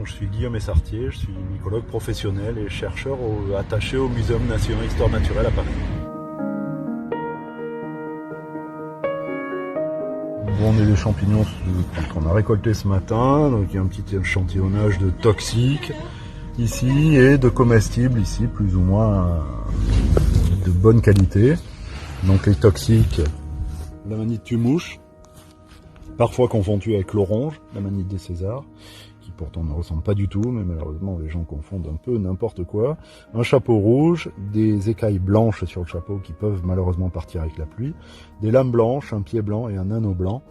Donc, je suis Guillaume Essartier, je suis mycologue professionnel et chercheur attaché au Muséum national d'histoire naturelle à Paris. Bon, on est des champignons qu'on a récoltés ce matin, donc il y a un petit échantillonnage de toxiques ici et de comestibles ici, plus ou moins de bonne qualité. Donc les toxiques, l'amanite tue-mouche, parfois confondue avec l'orange, l'amanite des Césars, qui pourtant ne ressemble pas du tout, mais malheureusement les gens confondent un peu n'importe quoi. Un chapeau rouge, des écailles blanches sur le chapeau qui peuvent malheureusement partir avec la pluie, des lames blanches, un pied blanc et un anneau blanc,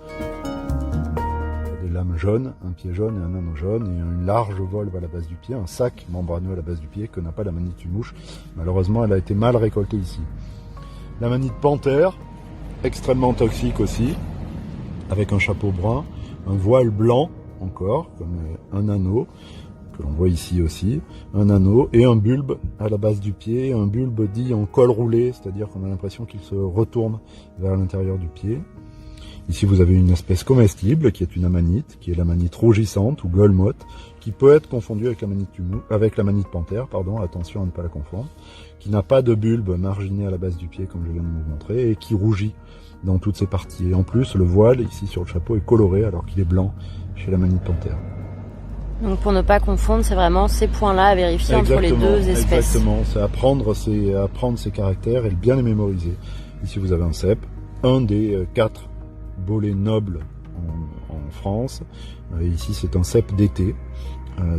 des lames jaunes, un pied jaune et un anneau jaune, et une large volve à la base du pied, un sac membraneux à la base du pied que n'a pas l'amanite tue-mouche. Malheureusement elle a été mal récoltée ici. L'amanite panthère, extrêmement toxique aussi, avec un chapeau brun, un voile blanc encore, comme un anneau, que l'on voit ici aussi, un anneau et un bulbe à la base du pied, un bulbe dit en col roulé, c'est-à-dire qu'on a l'impression qu'il se retourne vers l'intérieur du pied. Ici vous avez une espèce comestible qui est une amanite, qui est l'amanite rougissante ou gueulemotte, qui peut être confondue avec l'amanite panthère, attention à ne pas la confondre, qui n'a pas de bulbe marginé à la base du pied comme je viens de vous montrer, et qui rougit dans toutes ses parties. Et en plus, le voile ici sur le chapeau est coloré alors qu'il est blanc chez l'amanite panthère. Donc pour ne pas confondre, c'est vraiment ces points-là à vérifier entre les deux espèces. Exactement, c'est apprendre ces caractères et bien les mémoriser. Ici vous avez un cèpe, un des 4 bolets nobles en France. Ici c'est un cèpe d'été.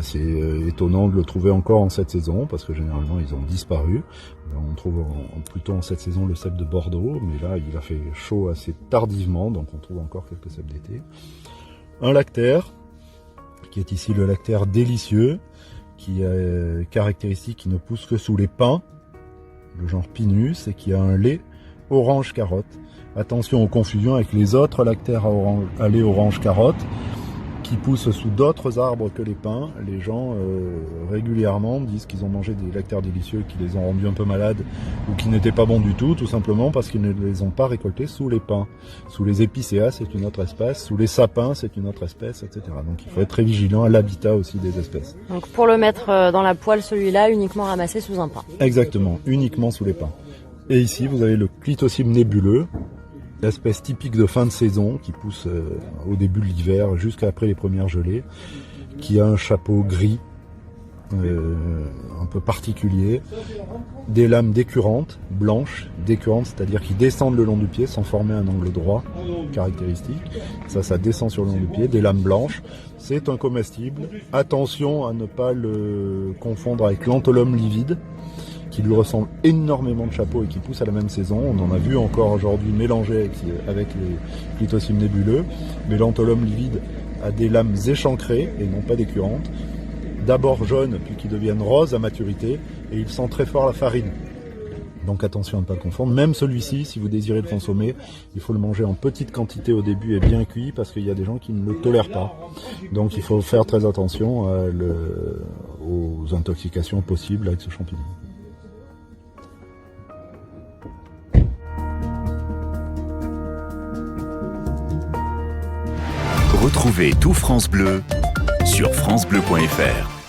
C'est étonnant de le trouver encore en cette saison parce que généralement ils ont disparu. On trouve plutôt en cette saison le cèpe de Bordeaux, mais là il a fait chaud assez tardivement, donc on trouve encore quelques cèpes d'été. Un lactaire, qui est ici le lactaire délicieux, qui est caractéristique, qui ne pousse que sous les pins, le genre Pinus, et qui a un lait orange carotte. Attention aux confusions avec les autres lactaires à lait orange carotte, qui poussent sous d'autres arbres que les pins. Les gens régulièrement disent qu'ils ont mangé des lactaires délicieux qui les ont rendus un peu malades ou qui n'étaient pas bons du tout simplement parce qu'ils ne les ont pas récoltés sous les pins. Sous les épicéas, c'est une autre espèce, sous les sapins, c'est une autre espèce, etc. Donc il faut être très vigilant à l'habitat aussi des espèces. Donc pour le mettre dans la poêle, celui-là, uniquement ramassé sous un pin. Exactement, uniquement sous les pins. Et ici, vous avez le Clitocyme nébuleux, l'espèce typique de fin de saison qui pousse au début de l'hiver jusqu'après les premières gelées, qui a un chapeau gris un peu particulier, des lames décurrentes, blanches, décurrentes, c'est-à-dire qui descendent le long du pied sans former un angle droit caractéristique. Ça descend sur le long du pied, des lames blanches. C'est un comestible. Attention à ne pas le confondre avec l'Antholum livide, qui lui ressemble énormément de chapeaux et qui pousse à la même saison. On en a vu encore aujourd'hui mélangé avec les Clitocymes nébuleux, mais l'Antholum livide a des lames échancrées et non pas décurrentes, d'abord jaunes puis qui deviennent roses à maturité, et il sent très fort la farine. Donc attention à ne pas le confondre. Même celui-ci, si vous désirez le consommer, il faut le manger en petite quantité au début et bien cuit, parce qu'il y a des gens qui ne le tolèrent pas. Donc il faut faire très attention aux intoxications possibles avec ce champignon. Retrouvez tout France Bleu sur francebleu.fr.